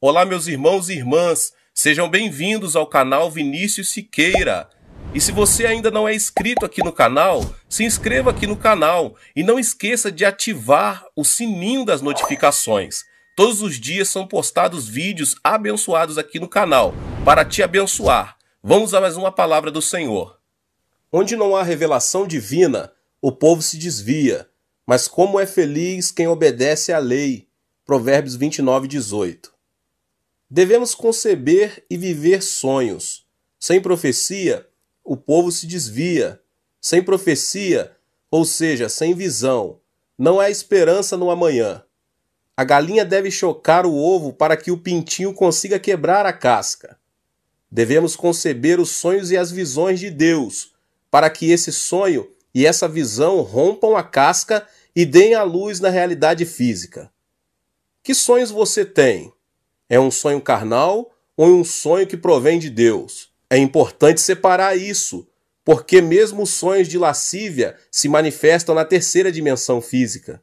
Olá, meus irmãos e irmãs, sejam bem-vindos ao canal Vinícius Siqueira. E se você ainda não é inscrito aqui no canal, se inscreva aqui no canal e não esqueça de ativar o sininho das notificações. Todos os dias são postados vídeos abençoados aqui no canal, para te abençoar. Vamos a mais uma palavra do Senhor. Onde não há revelação divina, o povo se desvia, mas como é feliz quem obedece à lei. Provérbios 29:18. Devemos conceber e viver sonhos. Sem profecia, o povo se desvia. Sem profecia, ou seja, sem visão, não há esperança no amanhã. A galinha deve chocar o ovo para que o pintinho consiga quebrar a casca. Devemos conceber os sonhos e as visões de Deus, para que esse sonho e essa visão rompam a casca e deem a luz na realidade física. Que sonhos você tem? É um sonho carnal ou um sonho que provém de Deus? É importante separar isso, porque mesmo os sonhos de lascívia se manifestam na terceira dimensão física.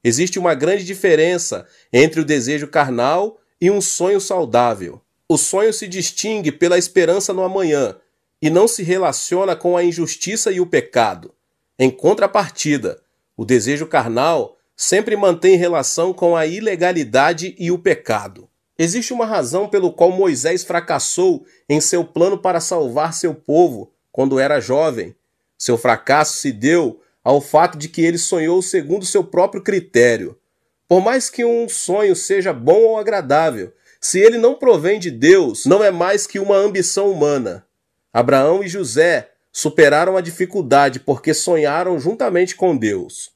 Existe uma grande diferença entre o desejo carnal e um sonho saudável. O sonho se distingue pela esperança no amanhã e não se relaciona com a injustiça e o pecado. Em contrapartida, o desejo carnal sempre mantém relação com a ilegalidade e o pecado. Existe uma razão pelo qual Moisés fracassou em seu plano para salvar seu povo quando era jovem. Seu fracasso se deu ao fato de que ele sonhou segundo seu próprio critério. Por mais que um sonho seja bom ou agradável, se ele não provém de Deus, não é mais que uma ambição humana. Abraão e José superaram a dificuldade porque sonharam juntamente com Deus.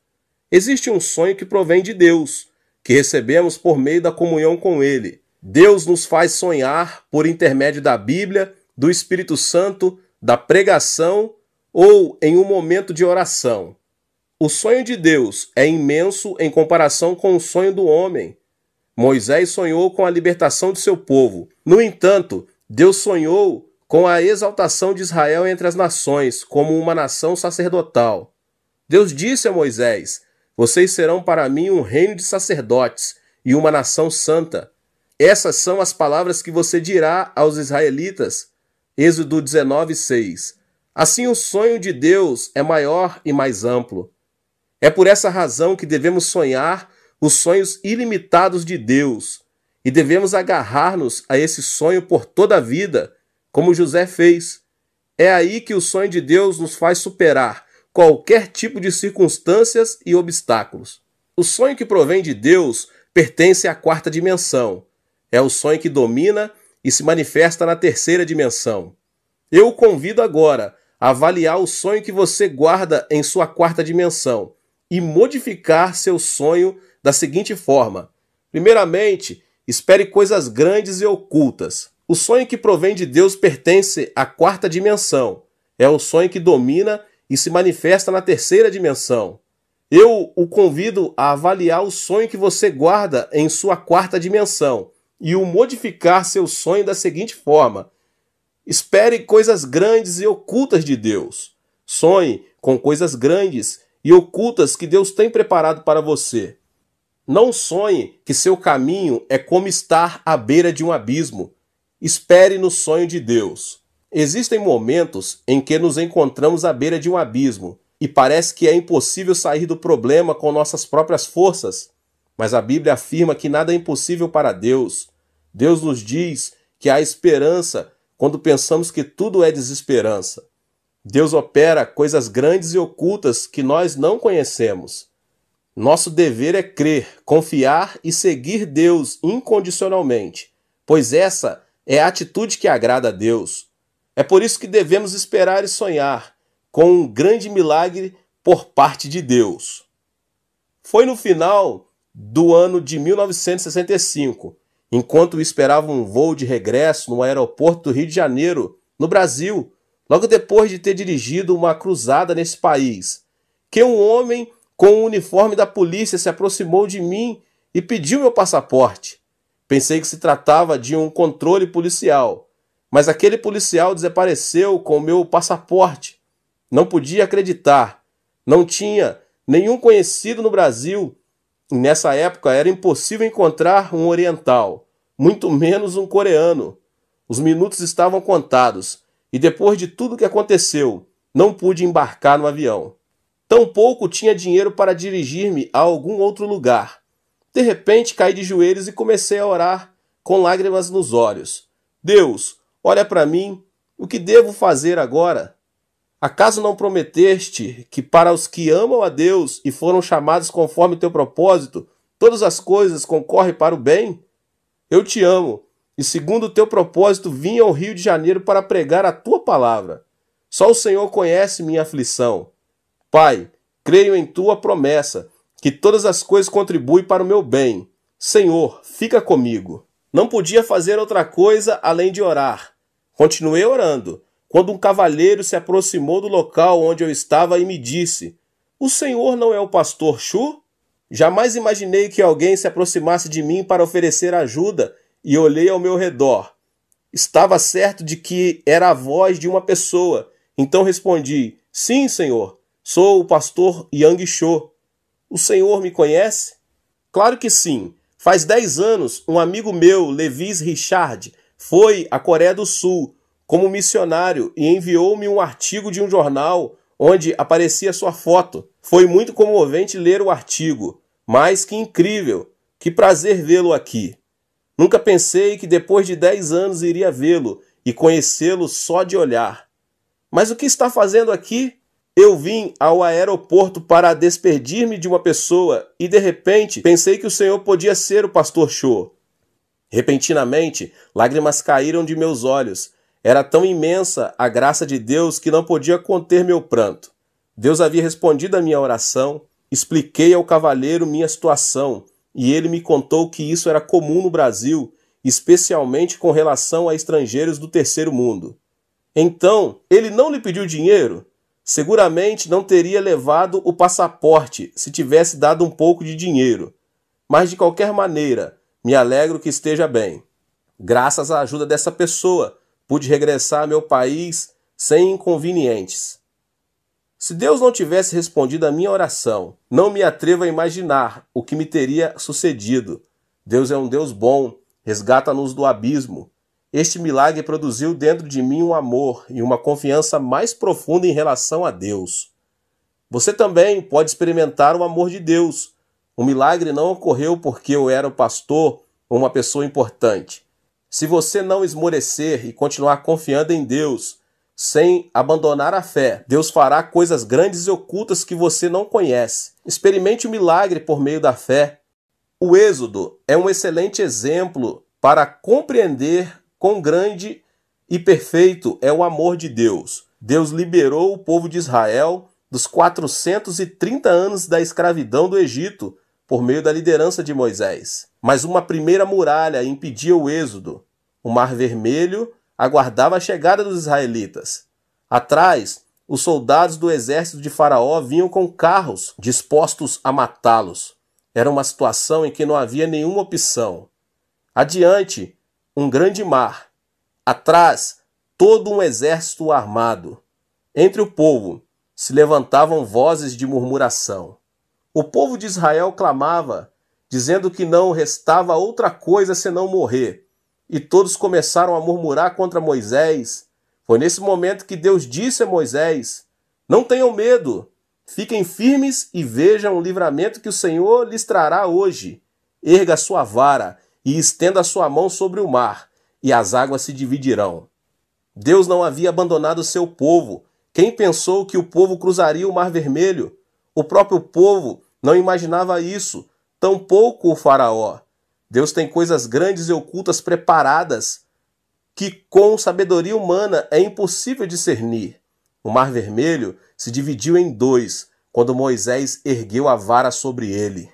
Existe um sonho que provém de Deus, que recebemos por meio da comunhão com Ele. Deus nos faz sonhar por intermédio da Bíblia, do Espírito Santo, da pregação ou em um momento de oração. O sonho de Deus é imenso em comparação com o sonho do homem. Moisés sonhou com a libertação de seu povo. No entanto, Deus sonhou com a exaltação de Israel entre as nações, como uma nação sacerdotal. Deus disse a Moisés: "Vocês serão para mim um reino de sacerdotes e uma nação santa." Essas são as palavras que você dirá aos israelitas. Êxodo 19:6. Assim, o sonho de Deus é maior e mais amplo. É por essa razão que devemos sonhar os sonhos ilimitados de Deus e devemos agarrar-nos a esse sonho por toda a vida, como José fez. É aí que o sonho de Deus nos faz superar qualquer tipo de circunstâncias e obstáculos. O sonho que provém de Deus pertence à quarta dimensão. É o sonho que domina e se manifesta na terceira dimensão. Eu o convido agora a avaliar o sonho que você guarda em sua quarta dimensão e modificar seu sonho da seguinte forma. Primeiramente, espere coisas grandes e ocultas. O sonho que provém de Deus pertence à quarta dimensão. É o sonho que domina e se manifesta na terceira dimensão. Eu o convido a avaliar o sonho que você guarda em sua quarta dimensão e o modificar seu sonho da seguinte forma. Espere coisas grandes e ocultas de Deus. Sonhe com coisas grandes e ocultas que Deus tem preparado para você. Não sonhe que seu caminho é como estar à beira de um abismo. Espere no sonho de Deus. Existem momentos em que nos encontramos à beira de um abismo e parece que é impossível sair do problema com nossas próprias forças. Mas a Bíblia afirma que nada é impossível para Deus. Deus nos diz que há esperança quando pensamos que tudo é desesperança. Deus opera coisas grandes e ocultas que nós não conhecemos. Nosso dever é crer, confiar e seguir Deus incondicionalmente, pois essa é a atitude que agrada a Deus. É por isso que devemos esperar e sonhar com um grande milagre por parte de Deus. Foi no final do ano de 1965, enquanto esperava um voo de regresso no aeroporto do Rio de Janeiro, no Brasil, logo depois de ter dirigido uma cruzada nesse país, que um homem com o uniforme da polícia se aproximou de mim e pediu meu passaporte. Pensei que se tratava de um controle policial, mas aquele policial desapareceu com o meu passaporte. Não podia acreditar. Não tinha nenhum conhecido no Brasil. E nessa época era impossível encontrar um oriental. muito menos um coreano. Os minutos estavam contados, e depois de tudo que aconteceu, não pude embarcar no avião. Tampouco tinha dinheiro para dirigir-me a algum outro lugar. De repente caí de joelhos e comecei a orar com lágrimas nos olhos. Deus, olha para mim, o que devo fazer agora? Acaso não prometeste que para os que amam a Deus e foram chamados conforme teu propósito, todas as coisas concorrem para o bem? Eu te amo, e segundo o teu propósito vim ao Rio de Janeiro para pregar a tua palavra. Só o Senhor conhece minha aflição. Pai, creio em tua promessa, que todas as coisas contribuem para o meu bem. Senhor, fica comigo. Não podia fazer outra coisa além de orar. Continuei orando, quando um cavalheiro se aproximou do local onde eu estava e me disse: O senhor não é o pastor Chu? Jamais imaginei que alguém se aproximasse de mim para oferecer ajuda e olhei ao meu redor. Estava certo de que era a voz de uma pessoa, então respondi: Sim, senhor, sou o pastor Yang Cho. O senhor me conhece? Claro que sim. Faz 10 anos, um amigo meu, Levis Richard, foi à Coreia do Sul como missionário e enviou-me um artigo de um jornal onde aparecia sua foto. Foi muito comovente ler o artigo, mas que incrível, que prazer vê-lo aqui. Nunca pensei que depois de 10 anos iria vê-lo e conhecê-lo só de olhar. Mas o que está fazendo aqui? Eu vim ao aeroporto para despedir-me de uma pessoa e de repente pensei que o senhor podia ser o pastor Cho. Repentinamente, lágrimas caíram de meus olhos. Era tão imensa a graça de Deus que não podia conter meu pranto. Deus havia respondido à minha oração, expliquei ao cavalheiro minha situação e ele me contou que isso era comum no Brasil, especialmente com relação a estrangeiros do terceiro mundo. Então, ele não lhe pediu dinheiro? Seguramente não teria levado o passaporte se tivesse dado um pouco de dinheiro. Mas de qualquer maneira, me alegro que esteja bem. Graças à ajuda dessa pessoa, pude regressar ao meu país sem inconvenientes. Se Deus não tivesse respondido à minha oração, não me atrevo a imaginar o que me teria sucedido. Deus é um Deus bom, resgata-nos do abismo. Este milagre produziu dentro de mim um amor e uma confiança mais profunda em relação a Deus. Você também pode experimentar o amor de Deus. O milagre não ocorreu porque eu era o pastor ou uma pessoa importante. Se você não esmorecer e continuar confiando em Deus, sem abandonar a fé, Deus fará coisas grandes e ocultas que você não conhece. Experimente o milagre por meio da fé. O Êxodo é um excelente exemplo para compreender quão grande e perfeito é o amor de Deus. Deus liberou o povo de Israel dos 430 anos da escravidão do Egito por meio da liderança de Moisés. Mas uma primeira muralha impedia o êxodo. O Mar Vermelho aguardava a chegada dos israelitas. Atrás, os soldados do exército de Faraó vinham com carros dispostos a matá-los. Era uma situação em que não havia nenhuma opção. Adiante, um grande mar. Atrás, todo um exército armado. Entre o povo se levantavam vozes de murmuração. O povo de Israel clamava, dizendo que não restava outra coisa senão morrer. E todos começaram a murmurar contra Moisés. Foi nesse momento que Deus disse a Moisés: Não tenham medo, fiquem firmes e vejam o livramento que o Senhor lhes trará hoje. Erga a sua vara e estenda a sua mão sobre o mar, e as águas se dividirão. Deus não havia abandonado o seu povo. Quem pensou que o povo cruzaria o Mar Vermelho? O próprio povo não imaginava isso, tampouco o faraó. Deus tem coisas grandes e ocultas preparadas que com sabedoria humana é impossível discernir. O Mar Vermelho se dividiu em dois quando Moisés ergueu a vara sobre ele.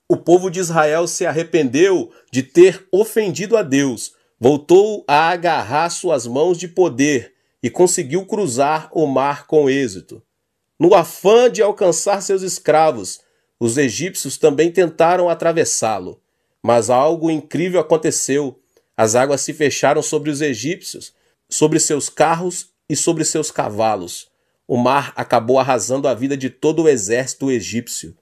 O povo de Israel se arrependeu de ter ofendido a Deus, voltou a agarrar suas mãos de poder e conseguiu cruzar o mar com êxito. No afã de alcançar seus escravos, os egípcios também tentaram atravessá-lo. Mas algo incrível aconteceu. As águas se fecharam sobre os egípcios, sobre seus carros e sobre seus cavalos. O mar acabou arrasando a vida de todo o exército egípcio.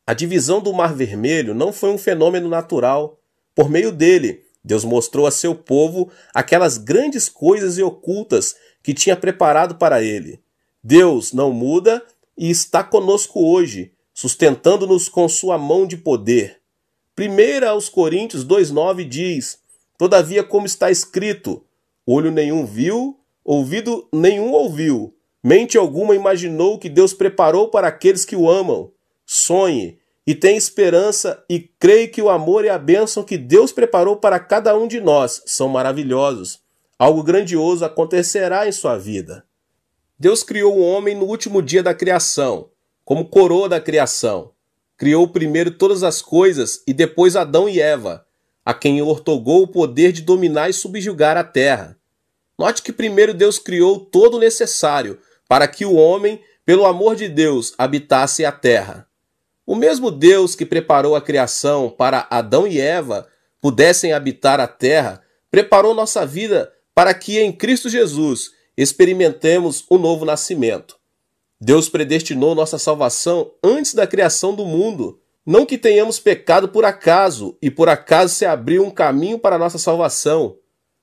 A divisão do Mar Vermelho não foi um fenômeno natural. Por meio dele, Deus mostrou a seu povo aquelas grandes coisas e ocultas que tinha preparado para ele. Deus não muda e está conosco hoje, sustentando-nos com sua mão de poder. 1 aos Coríntios 2,9 diz: Todavia, como está escrito, olho nenhum viu, ouvido nenhum ouviu, mente alguma imaginou que Deus preparou para aqueles que o amam. Sonhe e tenha esperança e creia que o amor e a bênção que Deus preparou para cada um de nós são maravilhosos. Algo grandioso acontecerá em sua vida. Deus criou o homem no último dia da criação, como coroa da criação. Criou primeiro todas as coisas e depois Adão e Eva, a quem outorgou o poder de dominar e subjugar a terra. Note que primeiro Deus criou todo o necessário para que o homem, pelo amor de Deus, habitasse a terra. O mesmo Deus que preparou a criação para Adão e Eva pudessem habitar a terra, preparou nossa vida para que em Cristo Jesus experimentemos o novo nascimento. Deus predestinou nossa salvação antes da criação do mundo. Não que tenhamos pecado por acaso, e por acaso se abriu um caminho para a nossa salvação.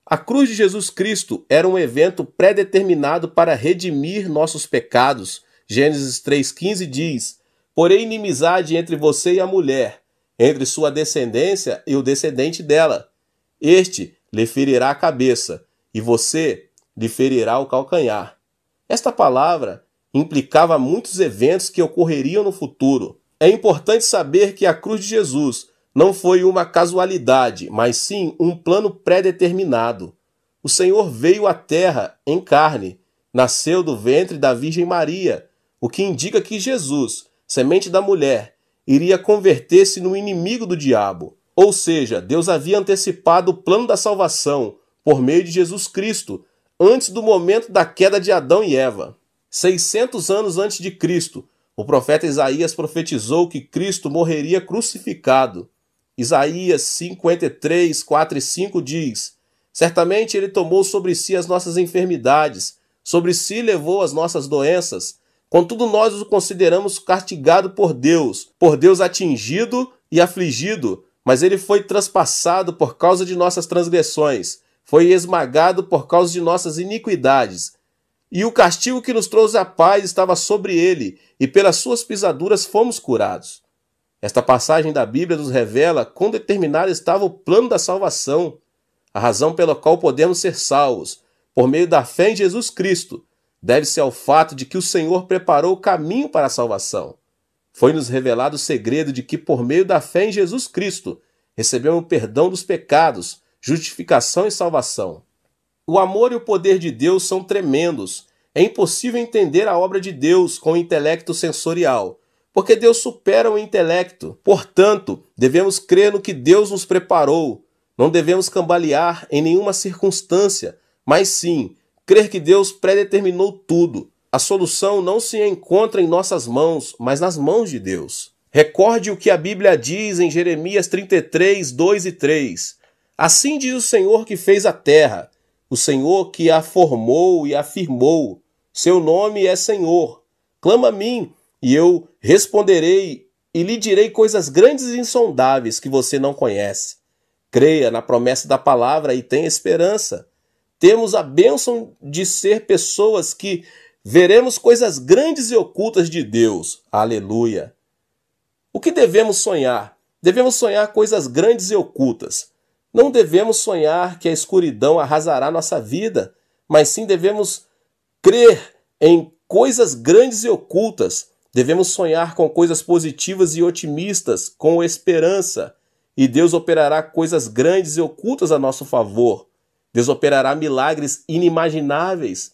A cruz de Jesus Cristo era um evento pré-determinado para redimir nossos pecados. Gênesis 3,15 diz: Porém inimizade entre você e a mulher, entre sua descendência e o descendente dela. Este lhe ferirá a cabeça, e você lhe ferirá o calcanhar. Esta palavra implicava muitos eventos que ocorreriam no futuro. É importante saber que a cruz de Jesus não foi uma casualidade, mas sim um plano pré-determinado. O Senhor veio à terra em carne, nasceu do ventre da Virgem Maria, o que indica que Jesus, semente da mulher, iria converter-se no inimigo do diabo. Ou seja, Deus havia antecipado o plano da salvação por meio de Jesus Cristo, antes do momento da queda de Adão e Eva. 600 anos antes de Cristo, o profeta Isaías profetizou que Cristo morreria crucificado. Isaías 53, 4 e 5 diz: Certamente ele tomou sobre si as nossas enfermidades, sobre si levou as nossas doenças. Contudo, nós o consideramos castigado por Deus atingido e afligido, mas ele foi transpassado por causa de nossas transgressões, foi esmagado por causa de nossas iniquidades. E o castigo que nos trouxe a paz estava sobre ele, e pelas suas pisaduras fomos curados. Esta passagem da Bíblia nos revela quão determinado estava o plano da salvação, a razão pela qual podemos ser salvos, por meio da fé em Jesus Cristo, deve-se ao fato de que o Senhor preparou o caminho para a salvação. Foi-nos revelado o segredo de que, por meio da fé em Jesus Cristo, recebemos o perdão dos pecados, justificação e salvação. O amor e o poder de Deus são tremendos. É impossível entender a obra de Deus com o intelecto sensorial, porque Deus supera o intelecto. Portanto, devemos crer no que Deus nos preparou. Não devemos cambalear em nenhuma circunstância, mas sim crer que Deus predeterminou tudo. A solução não se encontra em nossas mãos, mas nas mãos de Deus. Recorde o que a Bíblia diz em Jeremias 33, 2 e 3. Assim diz o Senhor que fez a terra, o Senhor que a formou e afirmou. Seu nome é Senhor. Clama a mim, e eu responderei, e lhe direi coisas grandes e insondáveis que você não conhece. Creia na promessa da palavra e tenha esperança. Temos a bênção de ser pessoas que veremos coisas grandes e ocultas de Deus. Aleluia! O que devemos sonhar? Devemos sonhar coisas grandes e ocultas. Não devemos sonhar que a escuridão arrasará nossa vida, mas sim devemos crer em coisas grandes e ocultas. Devemos sonhar com coisas positivas e otimistas, com esperança. E Deus operará coisas grandes e ocultas a nosso favor. Deus operará milagres inimagináveis.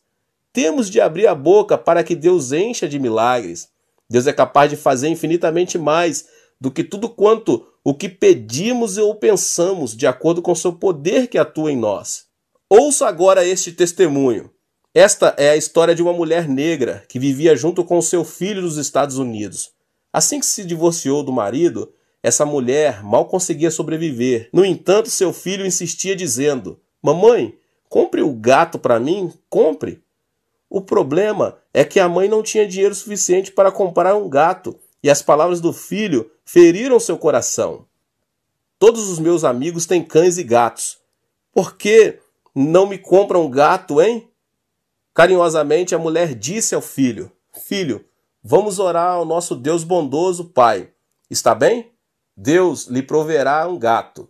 Temos de abrir a boca para que Deus encha de milagres. Deus é capaz de fazer infinitamente mais do que tudo quanto o que pedimos ou pensamos, de acordo com o seu poder que atua em nós. Ouça agora este testemunho. Esta é a história de uma mulher negra que vivia junto com seu filho nos Estados Unidos. Assim que se divorciou do marido, essa mulher mal conseguia sobreviver. No entanto, seu filho insistia dizendo: Mamãe, compre o gato para mim, compre. O problema é que a mãe não tinha dinheiro suficiente para comprar um gato, e as palavras do filho feriram seu coração. Todos os meus amigos têm cães e gatos. Por que não me compram um gato, hein? Carinhosamente a mulher disse ao filho: Filho, vamos orar ao nosso Deus bondoso, pai. Está bem? Deus lhe proverá um gato.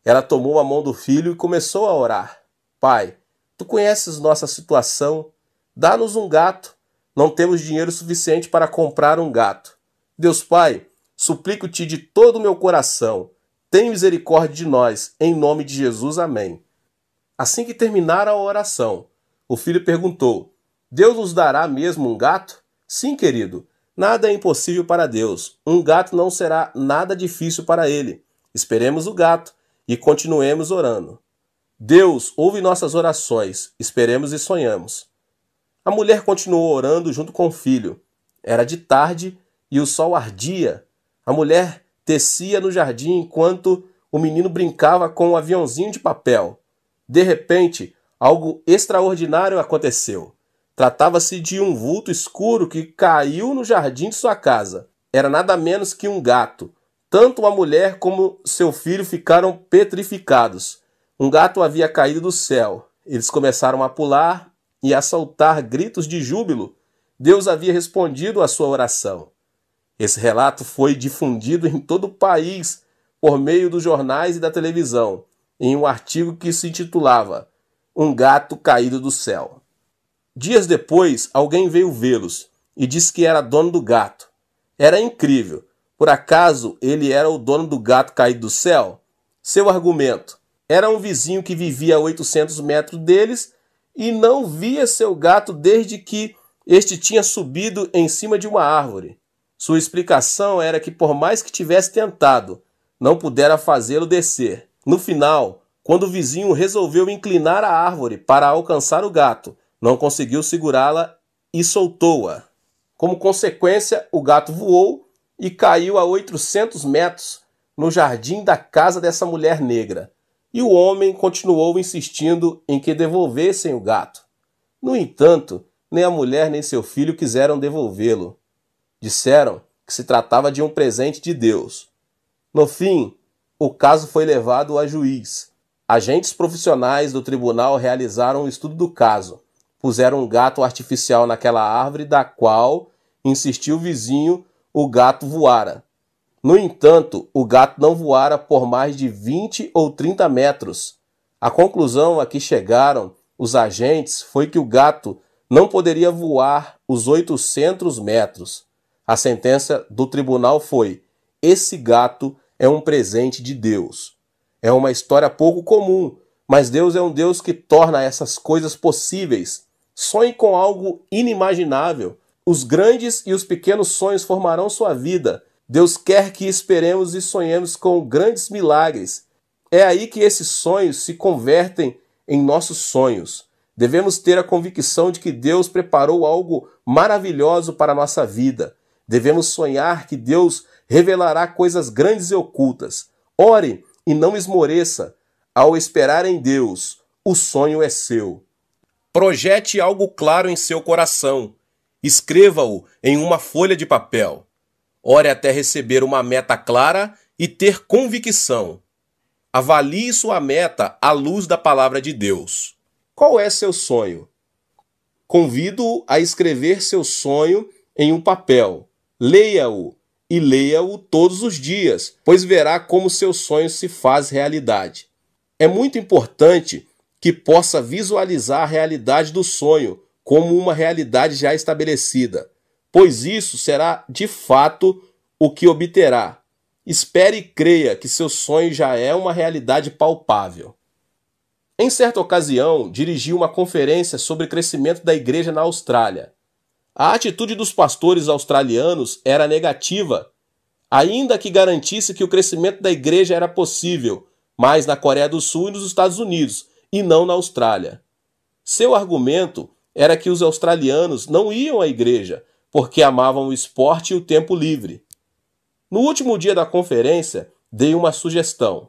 Ela tomou a mão do filho e começou a orar. Pai, tu conheces nossa situação. Dá-nos um gato. Não temos dinheiro suficiente para comprar um gato. Deus Pai, suplico-te de todo o meu coração. Tem misericórdia de nós. Em nome de Jesus, amém. Assim que terminara a oração, o filho perguntou: Deus nos dará mesmo um gato? Sim, querido. Nada é impossível para Deus. Um gato não será nada difícil para ele. Esperemos o gato e continuemos orando. Deus ouve nossas orações. Esperemos e sonhamos. A mulher continuou orando junto com o filho. Era de tarde e o sol ardia. A mulher tecia no jardim enquanto o menino brincava com um aviãozinho de papel. De repente, algo extraordinário aconteceu. Tratava-se de um vulto escuro que caiu no jardim de sua casa. Era nada menos que um gato. Tanto a mulher como seu filho ficaram petrificados. Um gato havia caído do céu. Eles começaram a pular e a soltar gritos de júbilo. Deus havia respondido à sua oração. Esse relato foi difundido em todo o país por meio dos jornais e da televisão, em um artigo que se intitulava Um Gato Caído do Céu. Dias depois, alguém veio vê-los e disse que era dono do gato. Era incrível. Por acaso ele era o dono do gato caído do céu? Seu argumento: era um vizinho que vivia a 800 metros deles e não via seu gato desde que este tinha subido em cima de uma árvore. Sua explicação era que, por mais que tivesse tentado, não pudera fazê-lo descer. No final, quando o vizinho resolveu inclinar a árvore para alcançar o gato, não conseguiu segurá-la e soltou-a. Como consequência, o gato voou e caiu a 800 metros no jardim da casa dessa mulher negra. E o homem continuou insistindo em que devolvessem o gato. No entanto, nem a mulher nem seu filho quiseram devolvê-lo. Disseram que se tratava de um presente de Deus. No fim, o caso foi levado a juiz. Agentes profissionais do tribunal realizaram um estudo do caso. Puseram um gato artificial naquela árvore da qual, insistiu o vizinho, o gato voara. No entanto, o gato não voara por mais de 20 ou 30 metros. A conclusão a que chegaram os agentes foi que o gato não poderia voar os 800 metros. A sentença do tribunal foi: esse gato é um presente de Deus. É uma história pouco comum, mas Deus é um Deus que torna essas coisas possíveis. Sonhe com algo inimaginável. Os grandes e os pequenos sonhos formarão sua vida. Deus quer que esperemos e sonhemos com grandes milagres. É aí que esses sonhos se convertem em nossos sonhos. Devemos ter a convicção de que Deus preparou algo maravilhoso para a nossa vida. Devemos sonhar que Deus revelará coisas grandes e ocultas. Ore e não esmoreça. Ao esperar em Deus, o sonho é seu. Projete algo claro em seu coração. Escreva-o em uma folha de papel. Ore até receber uma meta clara e ter convicção. Avalie sua meta à luz da palavra de Deus. Qual é seu sonho? Convido-o a escrever seu sonho em um papel. Leia-o e leia-o todos os dias, pois verá como seu sonho se faz realidade. É muito importante que possa visualizar a realidade do sonho como uma realidade já estabelecida, pois isso será de fato o que obterá. Espere e creia que seu sonho já é uma realidade palpável. Em certa ocasião, dirigi uma conferência sobre crescimento da igreja na Austrália. A atitude dos pastores australianos era negativa, ainda que garantisse que o crescimento da igreja era possível, mas na Coreia do Sul e nos Estados Unidos, e não na Austrália. Seu argumento era que os australianos não iam à igreja porque amavam o esporte e o tempo livre. No último dia da conferência, dei uma sugestão.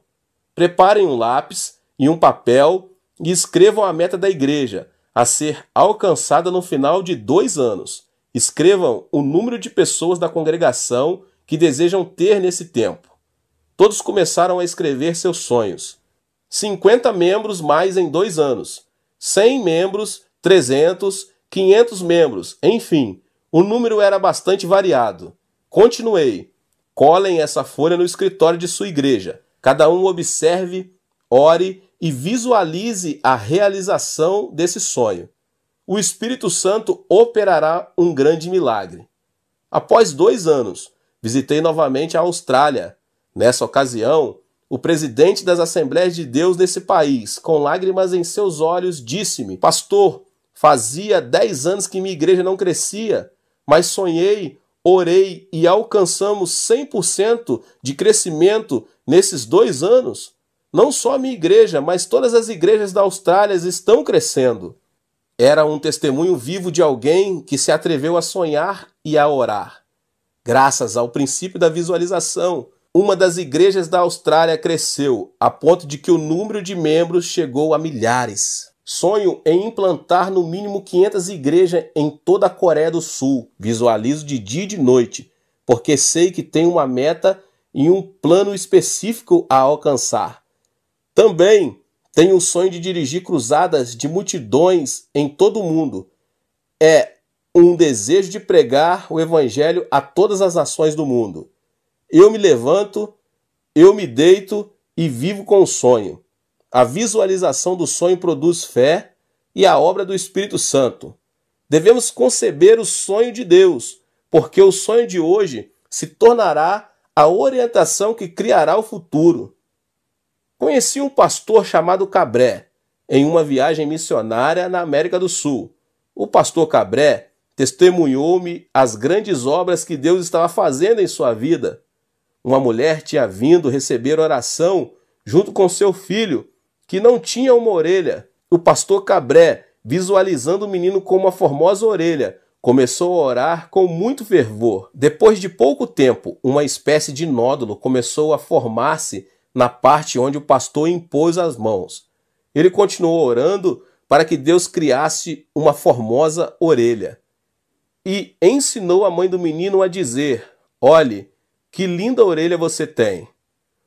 Preparem um lápis e um papel e escrevam a meta da igreja a ser alcançada no final de 2 anos. Escrevam o número de pessoas da congregação que desejam ter nesse tempo. Todos começaram a escrever seus sonhos. 50 membros mais em 2 anos. 100 membros, 300, 500 membros, enfim, o número era bastante variado. Continuei. Colhem essa folha no escritório de sua igreja. Cada um observe, ore e visualize a realização desse sonho. O Espírito Santo operará um grande milagre. Após 2 anos, visitei novamente a Austrália. Nessa ocasião, o presidente das Assembleias de Deus desse país, com lágrimas em seus olhos, disse-me: Pastor, fazia 10 anos que minha igreja não crescia, mas sonhei, orei e alcançamos 100% de crescimento nesses 2 anos. Não só a minha igreja, mas todas as igrejas da Austrália estão crescendo. Era um testemunho vivo de alguém que se atreveu a sonhar e a orar. Graças ao princípio da visualização, uma das igrejas da Austrália cresceu, a ponto de que o número de membros chegou a milhares. Sonho em implantar no mínimo 500 igrejas em toda a Coreia do Sul. Visualizo de dia e de noite, porque sei que tenho uma meta e um plano específico a alcançar. Também tenho o sonho de dirigir cruzadas de multidões em todo o mundo. É um desejo de pregar o evangelho a todas as nações do mundo. Eu me levanto, eu me deito e vivo com o sonho. A visualização do sonho produz fé e a obra do Espírito Santo. Devemos conceber o sonho de Deus, porque o sonho de hoje se tornará a orientação que criará o futuro. Conheci um pastor chamado Cabré em uma viagem missionária na América do Sul. O pastor Cabré testemunhou-me as grandes obras que Deus estava fazendo em sua vida. Uma mulher tinha vindo receber oração junto com seu filho, que não tinha uma orelha. O pastor Cabré, visualizando o menino com uma formosa orelha, começou a orar com muito fervor. Depois de pouco tempo, uma espécie de nódulo começou a formar-se na parte onde o pastor impôs as mãos. Ele continuou orando para que Deus criasse uma formosa orelha. E ensinou a mãe do menino a dizer: olhe, que linda orelha você tem.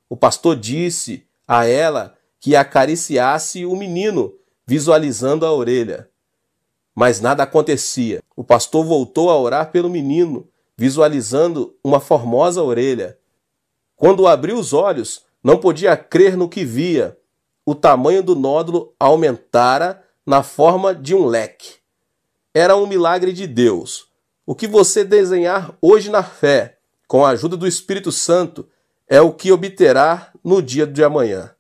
O pastor disse a ela que acariciasse o menino, visualizando a orelha. Mas nada acontecia. O pastor voltou a orar pelo menino, visualizando uma formosa orelha. Quando abriu os olhos, não podia crer no que via. O tamanho do nódulo aumentara na forma de um leque. Era um milagre de Deus. O que você desenhar hoje na fé, com a ajuda do Espírito Santo, é o que obterá no dia de amanhã.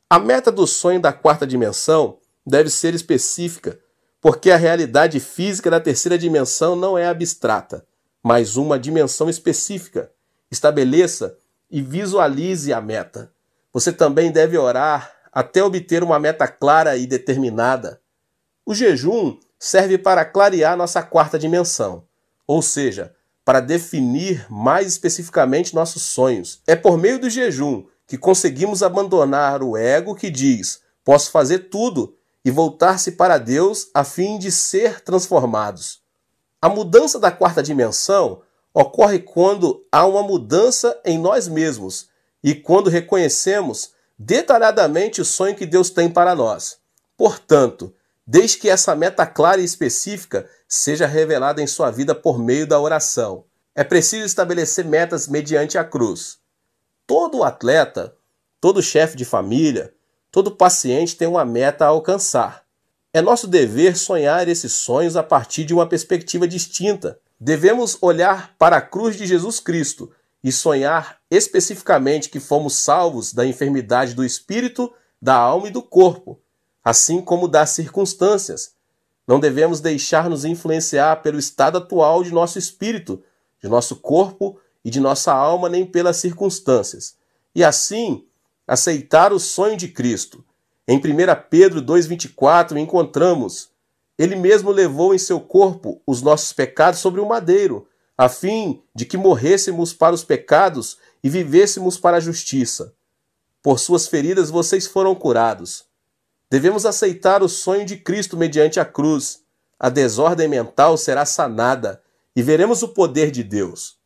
A meta do sonho da 4ª dimensão deve ser específica, porque a realidade física da 3ª dimensão não é abstrata, mas uma dimensão específica. Estabeleça e visualize a meta. Você também deve orar até obter uma meta clara e determinada. O jejum serve para clarear nossa 4ª dimensão, ou seja, para definir mais especificamente nossos sonhos. É por meio do jejum que conseguimos abandonar o ego que diz: posso fazer tudo, e voltar-se para Deus a fim de ser transformados. A mudança da 4ª dimensão ocorre quando há uma mudança em nós mesmos e quando reconhecemos detalhadamente o sonho que Deus tem para nós. Portanto, desde que essa meta clara e específica seja revelada em sua vida por meio da oração. É preciso estabelecer metas mediante a cruz. Todo atleta, todo chefe de família, todo paciente tem uma meta a alcançar. É nosso dever sonhar esses sonhos a partir de uma perspectiva distinta. Devemos olhar para a cruz de Jesus Cristo e sonhar especificamente que fomos salvos da enfermidade do espírito, da alma e do corpo, assim como das circunstâncias. Não devemos deixar-nos influenciar pelo estado atual de nosso espírito, de nosso corpo e de nossa alma, nem pelas circunstâncias. E assim, aceitar o sonho de Cristo. Em 1 Pedro 2,24 encontramos: Ele mesmo levou em seu corpo os nossos pecados sobre o madeiro, a fim de que morrêssemos para os pecados e vivêssemos para a justiça. Por suas feridas vocês foram curados. Devemos aceitar o sonho de Cristo mediante a cruz. A desordem mental será sanada e veremos o poder de Deus.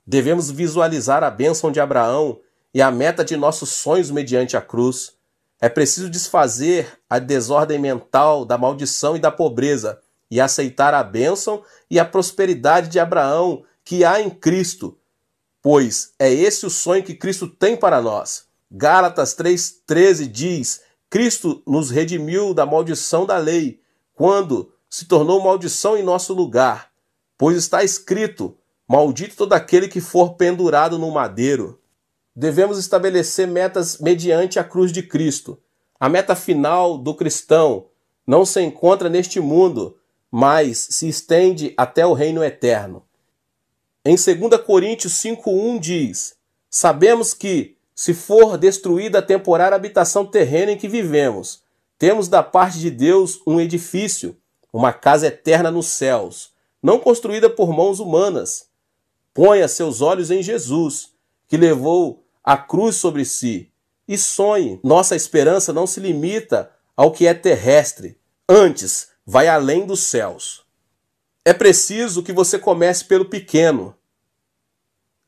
Devemos visualizar a bênção de Abraão e a meta de nossos sonhos mediante a cruz. É preciso desfazer a desordem mental da maldição e da pobreza e aceitar a bênção e a prosperidade de Abraão que há em Cristo, pois é esse o sonho que Cristo tem para nós. Gálatas 3,13 diz: Cristo nos redimiu da maldição da lei, quando se tornou maldição em nosso lugar, pois está escrito: maldito todo aquele que for pendurado no madeiro. Devemos estabelecer metas mediante a cruz de Cristo. A meta final do cristão não se encontra neste mundo, mas se estende até o reino eterno. Em 2 Coríntios 5,1 diz: sabemos que, se for destruída a temporária habitação terrena em que vivemos, temos da parte de Deus um edifício, uma casa eterna nos céus, não construída por mãos humanas. Ponha seus olhos em Jesus, que levou a cruz sobre si, e sonhe. Nossa esperança não se limita ao que é terrestre, antes vai além dos céus. É preciso que você comece pelo pequeno.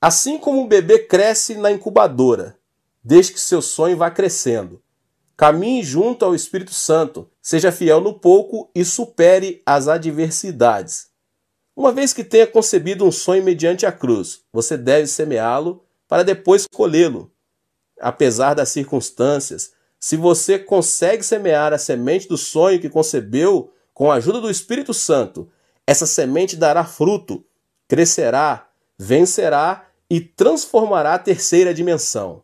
Assim como um bebê cresce na incubadora, desde que seu sonho vá crescendo. Caminhe junto ao Espírito Santo, seja fiel no pouco e supere as adversidades. Uma vez que tenha concebido um sonho mediante a cruz, você deve semeá-lo para depois colhê-lo. Apesar das circunstâncias, se você consegue semear a semente do sonho que concebeu com a ajuda do Espírito Santo, essa semente dará fruto, crescerá, vencerá e transformará a terceira dimensão.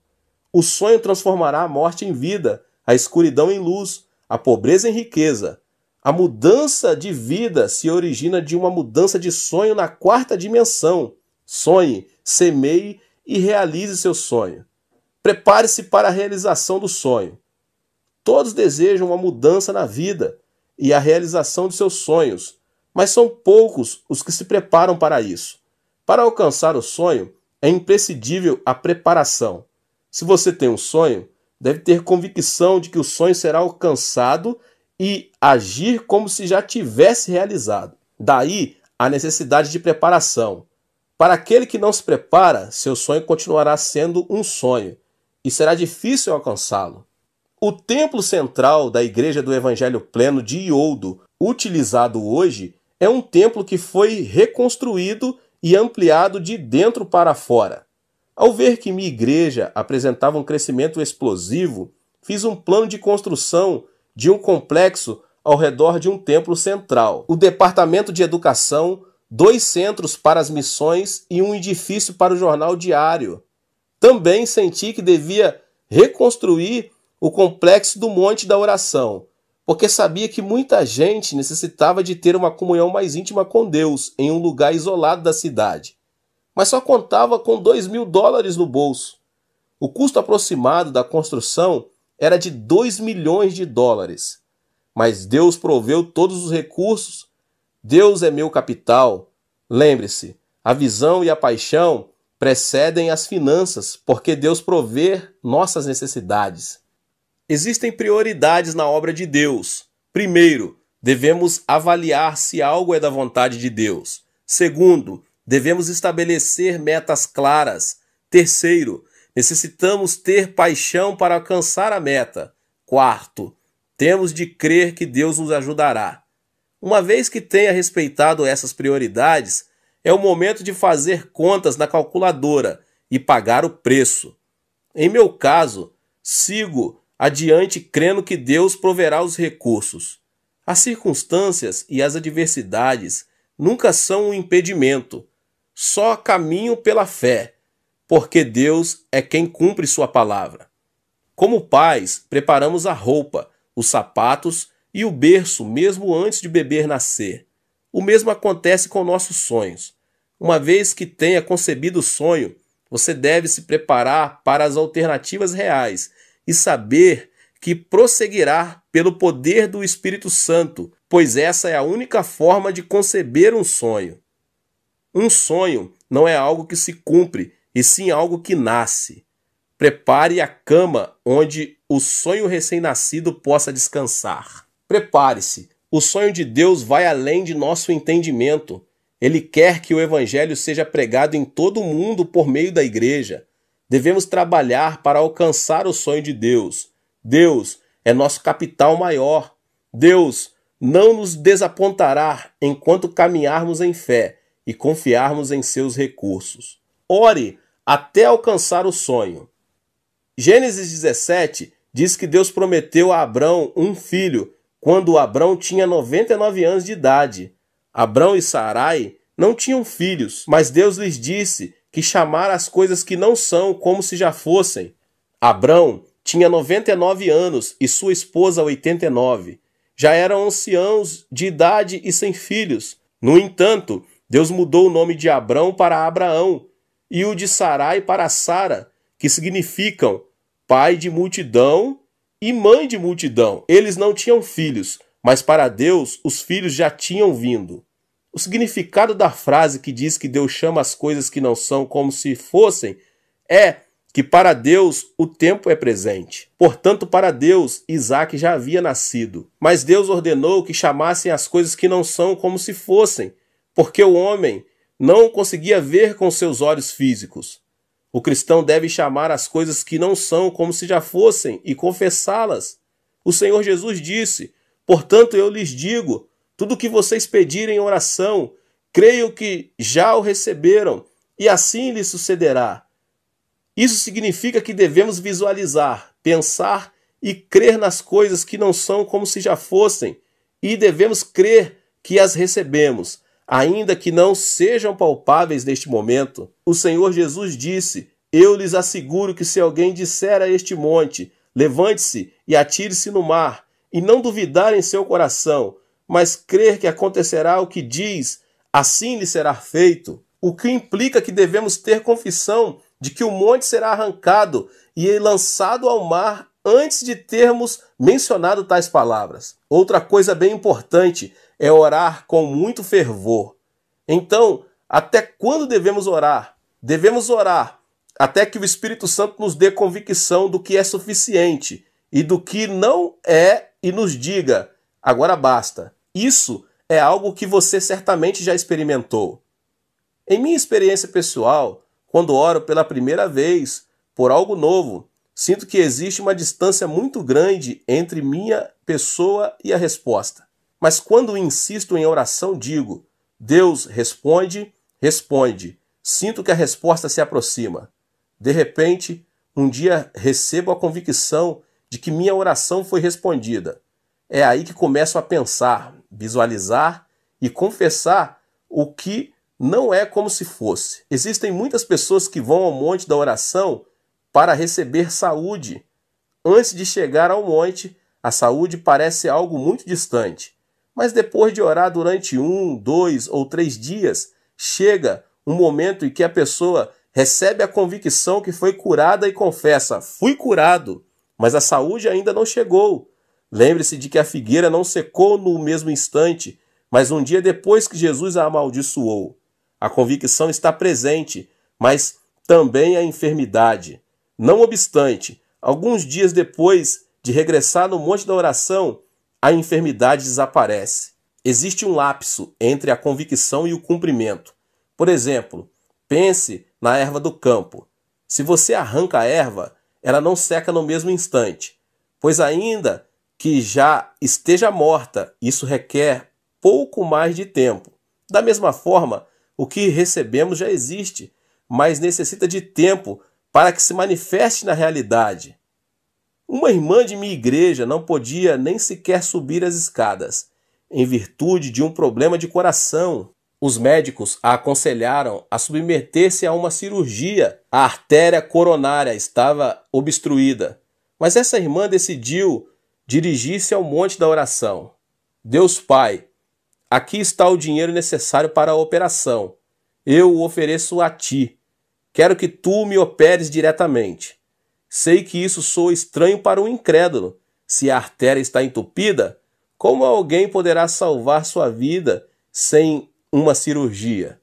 O sonho transformará a morte em vida, a escuridão em luz, a pobreza em riqueza. A mudança de vida se origina de uma mudança de sonho na quarta dimensão. Sonhe, semeie e realize seu sonho. Prepare-se para a realização do sonho. Todos desejam uma mudança na vida e a realização de seus sonhos, mas são poucos os que se preparam para isso. Para alcançar o sonho, é imprescindível a preparação. Se você tem um sonho, deve ter convicção de que o sonho será alcançado e agir como se já tivesse realizado. Daí a necessidade de preparação. Para aquele que não se prepara, seu sonho continuará sendo um sonho e será difícil alcançá-lo. O templo central da Igreja do Evangelho Pleno de Ioldo, utilizado hoje, é um templo que foi reconstruído e ampliado de dentro para fora. Ao ver que minha igreja apresentava um crescimento explosivo, fiz um plano de construção de um complexo ao redor de um templo central, o departamento de educação, 2 centros para as missões e um edifício para o jornal diário. Também senti que devia reconstruir o complexo do Monte da Oração, porque sabia que muita gente necessitava de ter uma comunhão mais íntima com Deus em um lugar isolado da cidade, mas só contava com $2.000 no bolso. O custo aproximado da construção era de $2 milhões, mas Deus proveu todos os recursos. Deus é meu capital. Lembre-se, a visão e a paixão precedem as finanças, porque Deus provê nossas necessidades. Existem prioridades na obra de Deus. Primeiro, devemos avaliar se algo é da vontade de Deus. Segundo, devemos estabelecer metas claras. Terceiro, necessitamos ter paixão para alcançar a meta. Quarto, temos de crer que Deus nos ajudará. Uma vez que tenha respeitado essas prioridades, é o momento de fazer contas na calculadora e pagar o preço. Em meu caso, sigo adiante crendo que Deus proverá os recursos. As circunstâncias e as adversidades nunca são um impedimento. Só caminho pela fé, porque Deus é quem cumpre sua palavra. Como pais, preparamos a roupa, os sapatos e o berço mesmo antes de o bebê nascer. O mesmo acontece com nossos sonhos. Uma vez que tenha concebido o sonho, você deve se preparar para as alternativas reais e saber que prosseguirá pelo poder do Espírito Santo, pois essa é a única forma de conceber um sonho. Um sonho não é algo que se cumpre, e sim algo que nasce. Prepare a cama onde o sonho recém-nascido possa descansar. Prepare-se. O sonho de Deus vai além de nosso entendimento. Ele quer que o evangelho seja pregado em todo o mundo por meio da igreja. Devemos trabalhar para alcançar o sonho de Deus. Deus é nosso capital maior. Deus não nos desapontará enquanto caminharmos em fé e confiarmos em seus recursos. Ore até alcançar o sonho. Gênesis 17 diz que Deus prometeu a Abrão um filho quando Abrão tinha 99 anos de idade. Abrão e Sarai não tinham filhos, mas Deus lhes disse que chamara as coisas que não são como se já fossem. Abrão tinha 99 anos e sua esposa 89. Já eram anciãos de idade e sem filhos. No entanto, Deus mudou o nome de Abrão para Abraão e o de Sarai para Sara, que significam pai de multidão e mãe de multidão. Eles não tinham filhos, mas para Deus os filhos já tinham vindo. O significado da frase que diz que Deus chama as coisas que não são como se fossem é que para Deus o tempo é presente. Portanto, para Deus, Isaac já havia nascido. Mas Deus ordenou que chamassem as coisas que não são como se fossem, porque o homem não conseguia ver com seus olhos físicos. O cristão deve chamar as coisas que não são como se já fossem e confessá-las. O Senhor Jesus disse: portanto, eu lhes digo, tudo o que vocês pedirem em oração, creio que já o receberam, e assim lhes sucederá. Isso significa que devemos visualizar, pensar e crer nas coisas que não são como se já fossem, e devemos crer que as recebemos, ainda que não sejam palpáveis neste momento. O Senhor Jesus disse: eu lhes asseguro que se alguém disser a este monte, levante-se e atire-se no mar, e não duvidar em seu coração, mas crer que acontecerá o que diz, assim lhe será feito. O que implica que devemos ter confissão de que o monte será arrancado e lançado ao mar antes de termos mencionado tais palavras. Outra coisa bem importante é orar com muito fervor. Então, até quando devemos orar? Devemos orar até que o Espírito Santo nos dê convicção do que é suficiente e do que não é e nos diga: agora basta. Isso é algo que você certamente já experimentou. Em minha experiência pessoal, quando oro pela primeira vez por algo novo, sinto que existe uma distância muito grande entre minha pessoa e a resposta. Mas quando insisto em oração, digo: Deus responde, responde. Sinto que a resposta se aproxima. De repente, um dia recebo a convicção de que minha oração foi respondida. É aí que começo a pensar, visualizar e confessar o que não é como se fosse. Existem muitas pessoas que vão ao monte da oração para receber saúde. Antes de chegar ao monte, a saúde parece algo muito distante. Mas depois de orar durante 1, 2 ou 3 dias, chega um momento em que a pessoa recebe a convicção que foi curada e confessa: fui curado, mas a saúde ainda não chegou. Lembre-se de que a figueira não secou no mesmo instante, mas um dia depois que Jesus a amaldiçoou. A convicção está presente, mas também a enfermidade. Não obstante, alguns dias depois de regressar no monte da oração, a enfermidade desaparece. Existe um lapso entre a convicção e o cumprimento. Por exemplo, pense na erva do campo. Se você arranca a erva, ela não seca no mesmo instante, pois ainda que já esteja morta, isso requer pouco mais de tempo. Da mesma forma, o que recebemos já existe, mas necessita de tempo para que se manifeste na realidade. Uma irmã de minha igreja não podia nem sequer subir as escadas, em virtude de um problema de coração. Os médicos a aconselharam a submeter-se a uma cirurgia. A artéria coronária estava obstruída. Mas essa irmã decidiu dirigir-se ao monte da oração. Deus Pai, aqui está o dinheiro necessário para a operação. Eu o ofereço a ti. Quero que tu me operes diretamente. Sei que isso soa estranho para um incrédulo. Se a artéria está entupida, como alguém poderá salvar sua vida sem uma cirurgia?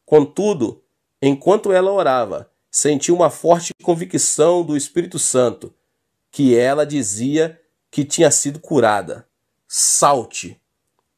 Contudo, enquanto ela orava, senti uma forte convicção do Espírito Santo, que ela dizia que tinha sido curada. Salte!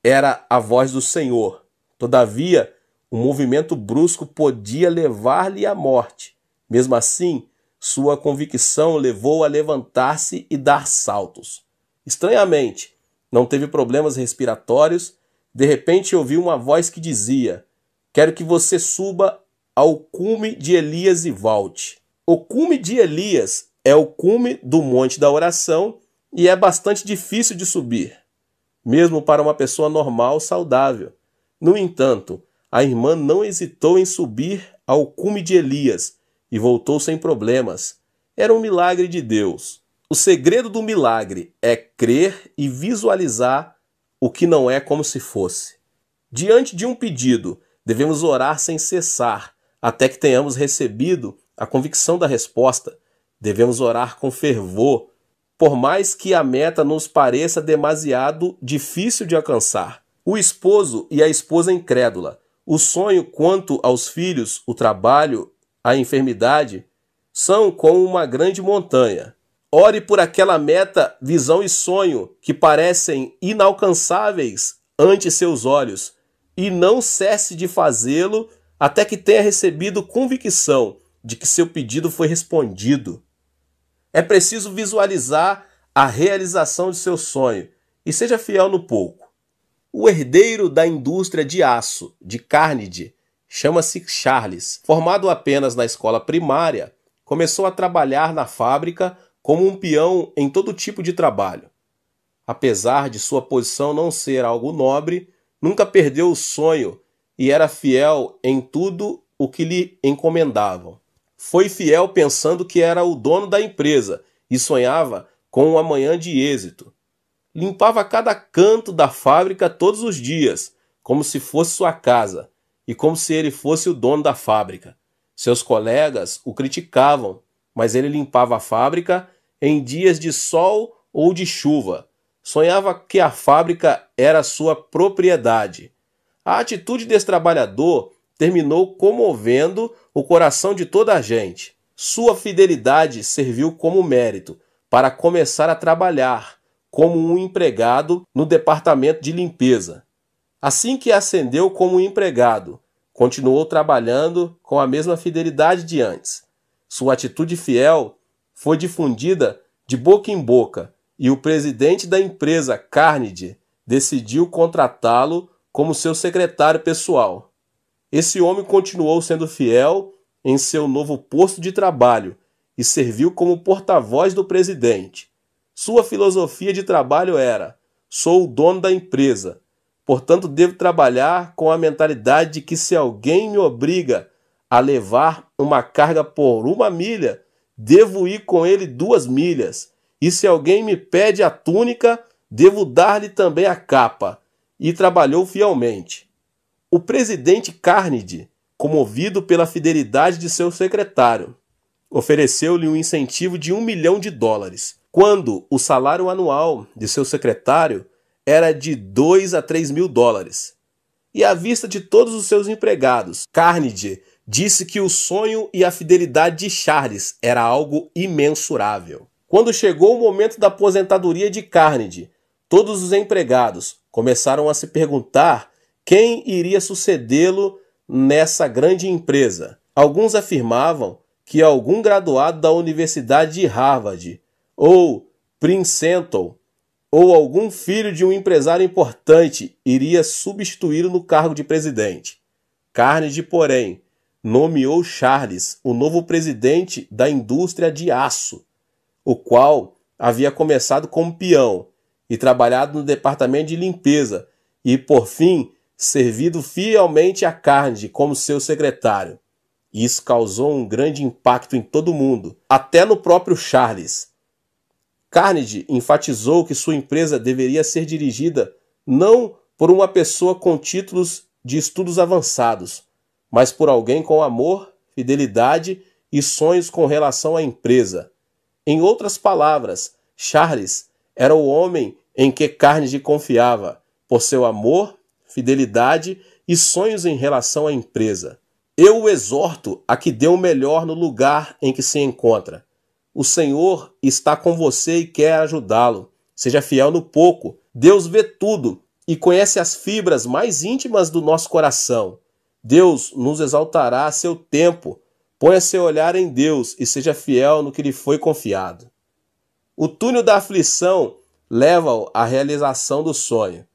Era a voz do Senhor. Todavia, Um movimento brusco podia levar-lhe à morte. Mesmo assim, sua convicção levou a levantar-se e dar saltos. Estranhamente, não teve problemas respiratórios. De repente ouviu uma voz que dizia: "Quero que você suba ao cume de Elias e volte." O cume de Elias é o cume do Monte da Oração e é bastante difícil de subir, mesmo para uma pessoa normal, saudável. No entanto, a irmã não hesitou em subir ao cume de Elias e voltou sem problemas. Era um milagre de Deus. O segredo do milagre é crer e visualizar o que não é como se fosse. Diante de um pedido, devemos orar sem cessar, até que tenhamos recebido a convicção da resposta. Devemos orar com fervor, por mais que a meta nos pareça demasiado difícil de alcançar. O esposo e a esposa incrédula, o sonho quanto aos filhos, o trabalho, a enfermidade, são como uma grande montanha. Ore por aquela meta, visão e sonho que parecem inalcançáveis ante seus olhos, e não cesse de fazê-lo até que tenha recebido convicção de que seu pedido foi respondido. É preciso visualizar a realização de seu sonho e seja fiel no pouco. O herdeiro da indústria de aço de Carnegie chama-se Charles. Formado apenas na escola primária, começou a trabalhar na fábrica como um peão em todo tipo de trabalho. Apesar de sua posição não ser algo nobre, nunca perdeu o sonho e era fiel em tudo o que lhe encomendavam. Foi fiel pensando que era o dono da empresa e sonhava com um amanhã de êxito. Limpava cada canto da fábrica todos os dias, como se fosse sua casa e como se ele fosse o dono da fábrica. Seus colegas o criticavam, mas ele limpava a fábrica em dias de sol ou de chuva. Sonhava que a fábrica era sua propriedade. A atitude desse trabalhador terminou comovendo o coração de toda a gente. Sua fidelidade serviu como mérito para começar a trabalhar como um empregado no departamento de limpeza. Assim que ascendeu como empregado, continuou trabalhando com a mesma fidelidade de antes. Sua atitude fiel foi difundida de boca em boca e o presidente da empresa, Carnegie, decidiu contratá-lo como seu secretário pessoal. Esse homem continuou sendo fiel em seu novo posto de trabalho e serviu como porta-voz do presidente. Sua filosofia de trabalho era: sou o dono da empresa, portanto devo trabalhar com a mentalidade de que se alguém me obriga a levar uma carga por 1 milha, devo ir com ele 2 milhas. E se alguém me pede a túnica, devo dar-lhe também a capa. E trabalhou fielmente. O presidente Carnegie, comovido pela fidelidade de seu secretário, ofereceu-lhe um incentivo de $1 milhão, quando o salário anual de seu secretário era de $2 a $3 mil. E à vista de todos os seus empregados, Carnegie disse que o sonho e a fidelidade de Charles era algo imensurável. Quando chegou o momento da aposentadoria de Carnegie, todos os empregados começaram a se perguntar quem iria sucedê-lo nessa grande empresa. Alguns afirmavam que algum graduado da Universidade de Harvard ou Princeton ou algum filho de um empresário importante iria substituí-lo no cargo de presidente. Carnegie, porém, nomeou Charles o novo presidente da indústria de aço, o qual havia começado como peão e trabalhado no departamento de limpeza e, por fim, servido fielmente a Carnegie como seu secretário. Isso causou um grande impacto em todo o mundo, até no próprio Charles. Carnegie enfatizou que sua empresa deveria ser dirigida não por uma pessoa com títulos de estudos avançados, mas por alguém com amor, fidelidade e sonhos com relação à empresa. Em outras palavras, Charles era o homem em que Carnegie confiava, por seu amor, fidelidade e sonhos em relação à empresa. Eu o exorto a que dê o melhor no lugar em que se encontra. O Senhor está com você e quer ajudá-lo. Seja fiel no pouco. Deus vê tudo e conhece as fibras mais íntimas do nosso coração. Deus nos exaltará a seu tempo. Ponha seu olhar em Deus e seja fiel no que lhe foi confiado. O túnel da aflição leva-o à realização do sonho.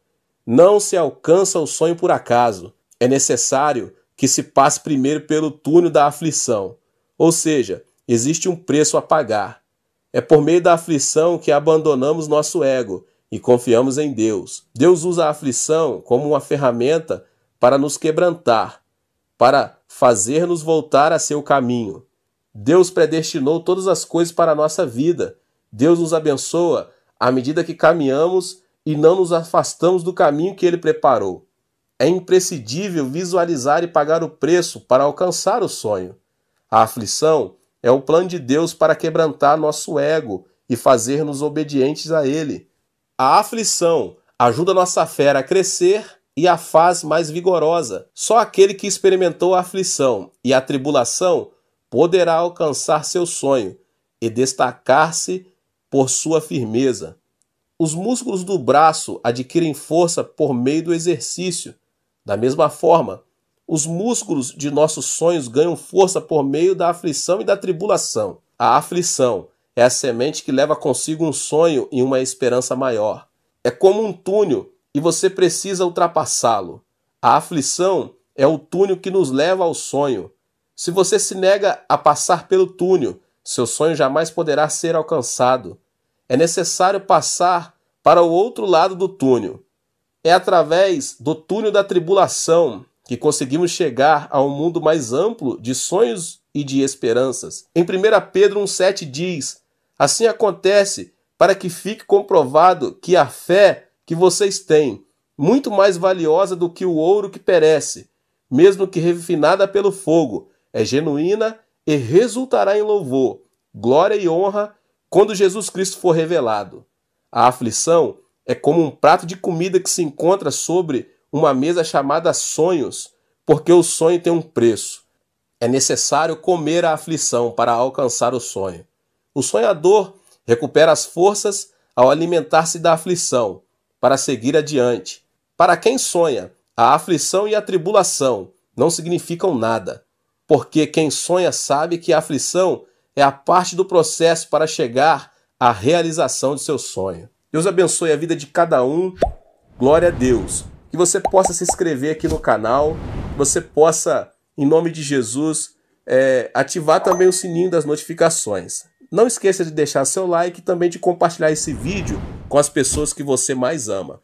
Não se alcança o sonho por acaso. É necessário que se passe primeiro pelo túnel da aflição. Ou seja, existe um preço a pagar. É por meio da aflição que abandonamos nosso ego e confiamos em Deus. Deus usa a aflição como uma ferramenta para nos quebrantar, para fazer-nos voltar a seu caminho. Deus predestinou todas as coisas para a nossa vida. Deus nos abençoa à medida que caminhamos e não nos afastamos do caminho que Ele preparou. É imprescindível visualizar e pagar o preço para alcançar o sonho. A aflição é o plano de Deus para quebrantar nosso ego e fazer-nos obedientes a Ele. A aflição ajuda nossa fé a crescer e a faz mais vigorosa. Só aquele que experimentou a aflição e a tribulação poderá alcançar seu sonho e destacar-se por sua firmeza. Os músculos do braço adquirem força por meio do exercício. Da mesma forma, os músculos de nossos sonhos ganham força por meio da aflição e da tribulação. A aflição é a semente que leva consigo um sonho e uma esperança maior. É como um túnel e você precisa ultrapassá-lo. A aflição é o túnel que nos leva ao sonho. Se você se nega a passar pelo túnel, seu sonho jamais poderá ser alcançado. É necessário passar para o outro lado do túnel. É através do túnel da tribulação que conseguimos chegar a um mundo mais amplo de sonhos e de esperanças. Em 1 Pedro 1,7 diz: assim acontece para que fique comprovado que a fé que vocês têm, muito mais valiosa do que o ouro que perece, mesmo que refinada pelo fogo, é genuína e resultará em louvor, glória e honra quando Jesus Cristo for revelado. A aflição é como um prato de comida que se encontra sobre uma mesa chamada sonhos, porque o sonho tem um preço. É necessário comer a aflição para alcançar o sonho. O sonhador recupera as forças ao alimentar-se da aflição, para seguir adiante. Para quem sonha, a aflição e a tribulação não significam nada, porque quem sonha sabe que a aflição é a parte do processo para chegar à realização de seu sonho. Deus abençoe a vida de cada um. Glória a Deus. Que você possa se inscrever aqui no canal, que você possa, em nome de Jesus, ativar também o sininho das notificações. Não esqueça de deixar seu like e também de compartilhar esse vídeo com as pessoas que você mais ama.